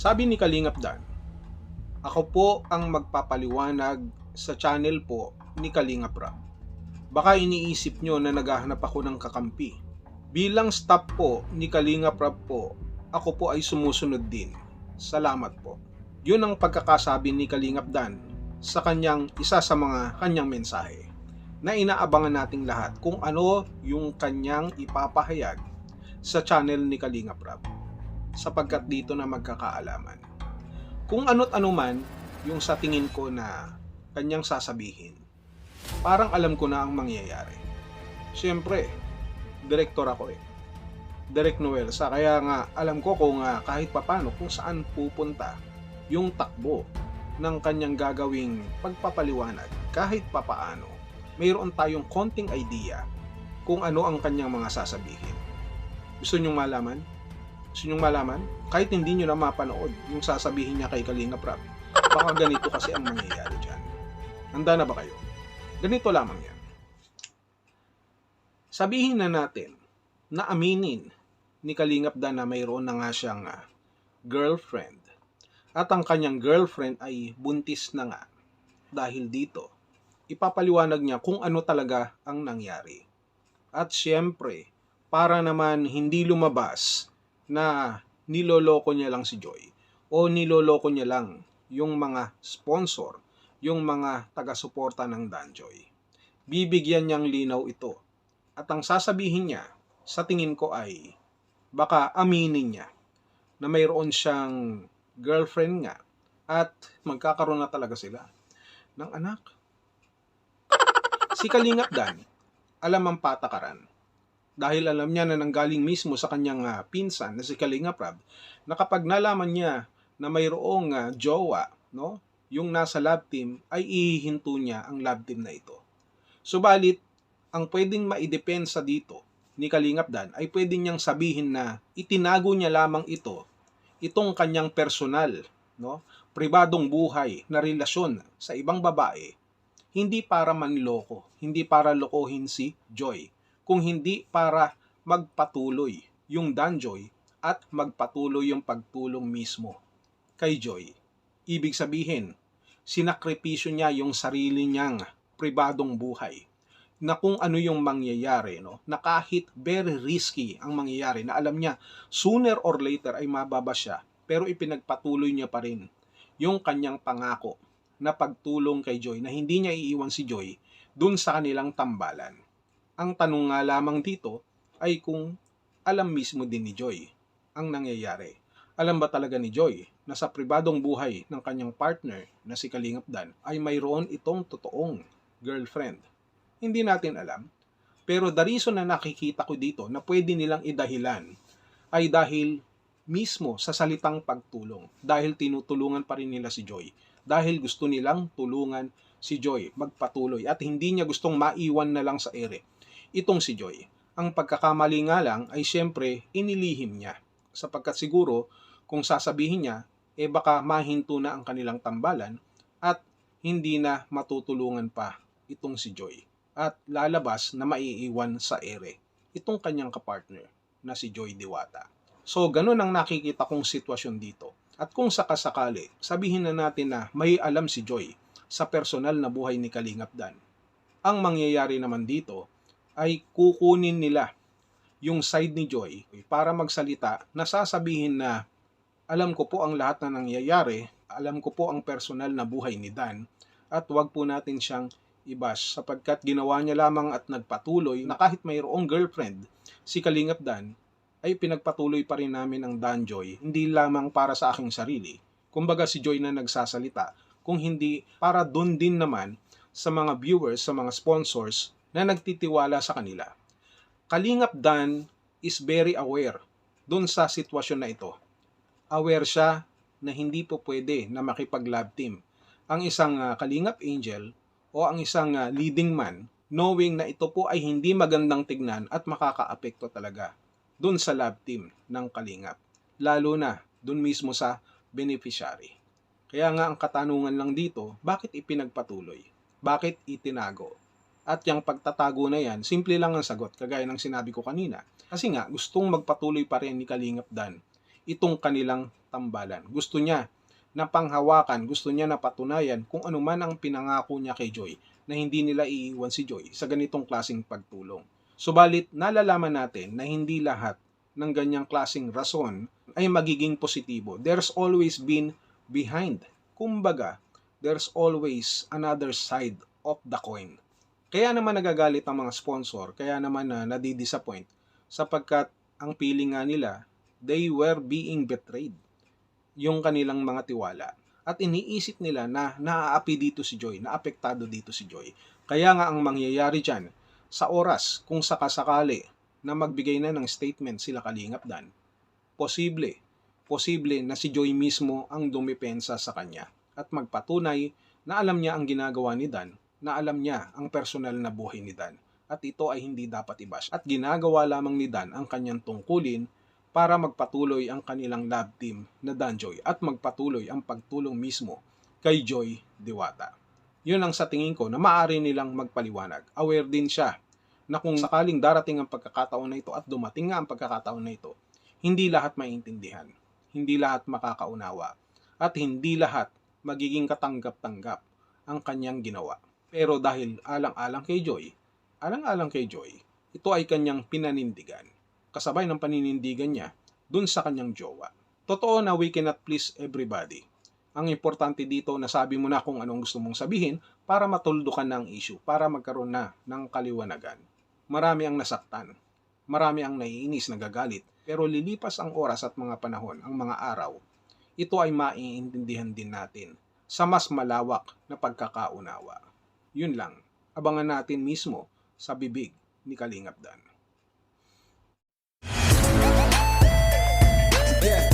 Sabi ni Kalingap Dan, ako po ang magpapaliwanag sa channel po ni Kalingap Rob. Baka iniisip nyo na naghahanap ako ng kakampi. Bilang staff po ni Kalingap Rob po, ako po ay sumusunod din. Salamat po. Yun ang pagkakasabi ni Kalingap Dan sa kanyang isa sa mga kanyang mensahe na inaabangan nating lahat kung ano yung kanyang ipapahayag sa channel ni Kalingap Rob sapagkat dito na magkakaalaman. Kung ano't ano man yung sa tingin ko na kanyang sasabihin, parang alam ko na ang mangyayari. Siyempre, direktor ako Direk Noel, kaya nga alam ko kung kahit papano kung saan pupunta yung takbo ng kanyang gagawing pagpapaliwanag. Kahit papaano, mayroon tayong konting idea kung ano ang kanyang mga sasabihin. Gusto nyong malaman? Gusto nyong malaman? Kahit hindi nyo na mapanood yung sasabihin niya kay Kalingap Rob, baka ganito kasi ang mangyayari dyan. Handa na ba kayo? Ganito lamang yan. Sabihin na natin na aminin ni Kalingap Dan na mayroon na nga siyang girlfriend at ang kanyang girlfriend ay buntis na nga. Dahil dito, ipapaliwanag niya kung ano talaga ang nangyari. At syempre, para naman hindi lumabas na niloloko niya lang si Joy o niloloko niya lang yung mga sponsor, yung mga taga-suporta ng Danjoy. Bibigyan niyang linaw ito. At ang sasabihin niya, sa tingin ko ay baka aminin niya na mayroon siyang girlfriend nga at magkakaroon na talaga sila ng anak. Si Kalingap Dan, alam ang patakaran. Dahil alam niya na nanggaling mismo sa kanyang pinsan na si Kalingap Rob, na kapag nalaman niya na mayroong jowa, no, yung nasa love team, ay ihihinto niya ang love team na ito. Subalit, ang pwedeng maidepensa dito ni Kalingap Dan ay pwedeng niyang sabihin na itinago niya lamang itong kanyang personal, no, pribadong buhay na relasyon sa ibang babae, hindi para manloko, hindi para lokohin si Joy, kung hindi para magpatuloy yung Danjoy at magpatuloy yung pagtulong mismo kay Joy. Ibig sabihin, sinakripisyo niya yung sarili niyang pribadong buhay na kung ano yung mangyayari, no? Na kahit very risky ang mangyayari, na alam niya sooner or later ay mababa siya, pero ipinagpatuloy niya pa rin yung kanyang pangako na pagtulong kay Joy, na hindi niya iiwan si Joy dun sa kanilang tambalan. Ang tanong nga lamang dito ay kung alam mismo din ni Joy ang nangyayari. Alam ba talaga ni Joy na sa pribadong buhay ng kanyang partner na si Kalingap Dan ay mayroon itong totoong girlfriend? Hindi natin alam. Pero the reason na nakikita ko dito na pwede nilang idahilan ay dahil mismo sa salitang pagtulong. Dahil tinutulungan pa rin nila si Joy. Dahil gusto nilang tulungan si Joy magpatuloy at hindi niya gustong maiwan na lang sa ere itong si Joy. Ang pagkakamali nga lang ay siyempre inilihim niya, sapagkat siguro kung sasabihin niya, baka mahinto na ang kanilang tambalan at hindi na matutulungan pa itong si Joy at lalabas na maiiwan sa ere itong kanyang kapartner na si Joy Diwata. So ganun ang nakikita kong sitwasyon dito. At kung sakasakali, sabihin na natin na may alam si Joy sa personal na buhay ni Kalingap Dan, ang mangyayari naman dito ay kukunin nila yung side ni Joy para magsalita na sasabihin na alam ko po ang lahat na nangyayari, alam ko po ang personal na buhay ni Dan at wag po natin siyang i-bash sapagkat ginawa niya lamang at nagpatuloy na kahit mayroong girlfriend si Kalingap Dan ay pinagpatuloy pa rin namin ang Danjoy, hindi lamang para sa aking sarili. Kumbaga si Joy na nagsasalita, kung hindi para dun din naman sa mga viewers, sa mga sponsors na nagtitiwala sa kanila. Kalingap Dan is very aware dun sa sitwasyon na ito. Aware siya na hindi po pwede na makipag-love team ang isang Kalingap Angel o ang isang leading man, knowing na ito po ay hindi magandang tignan at makakaapekto talaga dun sa love team ng Kalingap. Lalo na dun mismo sa beneficiary. Kaya nga ang katanungan lang dito, bakit ipinagpatuloy? Bakit itinago? At yung pagtatago na yan, simple lang ang sagot, kagaya ng sinabi ko kanina. Kasi nga, gustong magpatuloy pa rin ni Kalingap Dan itong kanilang tambalan. Gusto niya na panghawakan, gusto niya na patunayan kung ano man ang pinangako niya kay Joy na hindi nila iiwan si Joy sa ganitong klaseng pagtulong. Subalit nalalaman natin na hindi lahat ng ganyang klaseng rason ay magiging positibo. There's always been behind. Kumbaga, there's always another side of the coin. Kaya naman nagagalit ang mga sponsor, kaya naman nadidisappoint sapagkat ang feeling nga nila, they were being betrayed. Yung kanilang mga tiwala. At iniisip nila na naaapi dito si Joy, naapektado dito si Joy. Kaya nga ang mangyayari dyan, sa oras kung sakasakali na magbigay na ng statement sila Kalingap Dan, posible na si Joy mismo ang dumepensa sa kanya at magpatunay na alam niya ang ginagawa ni Dan, na alam niya ang personal na buhay ni Dan at ito ay hindi dapat i-bash at ginagawa lamang ni Dan ang kanyang tungkulin para magpatuloy ang kanilang love team na Dan Joy at magpatuloy ang pagtulong mismo kay Joy Diwata. Yun ang sa tingin ko na maaari nilang magpaliwanag. Aware din siya na kung sakaling darating ang pagkakataon na ito at dumating nga ang pagkakataon na ito, hindi lahat maintindihan, hindi lahat makakaunawa, at hindi lahat magiging katanggap-tanggap ang kanyang ginawa. Pero dahil alang-alang kay Joy, ito ay kanyang pinanindigan. Kasabay ng paninindigan niya dun sa kanyang jowa. Totoo na we cannot please everybody. Ang importante dito, nasabi mo na kung anong gusto mong sabihin para matuldukan na ang issue, para magkaroon na ng kaliwanagan. Marami ang nasaktan, marami ang naiinis, nagagalit, pero lilipas ang oras at mga panahon, ang mga araw, ito ay maiintindihan din natin sa mas malawak na pagkakaunawa. Yun lang, abangan natin mismo sa bibig ni Kalingap Dan. Yeah.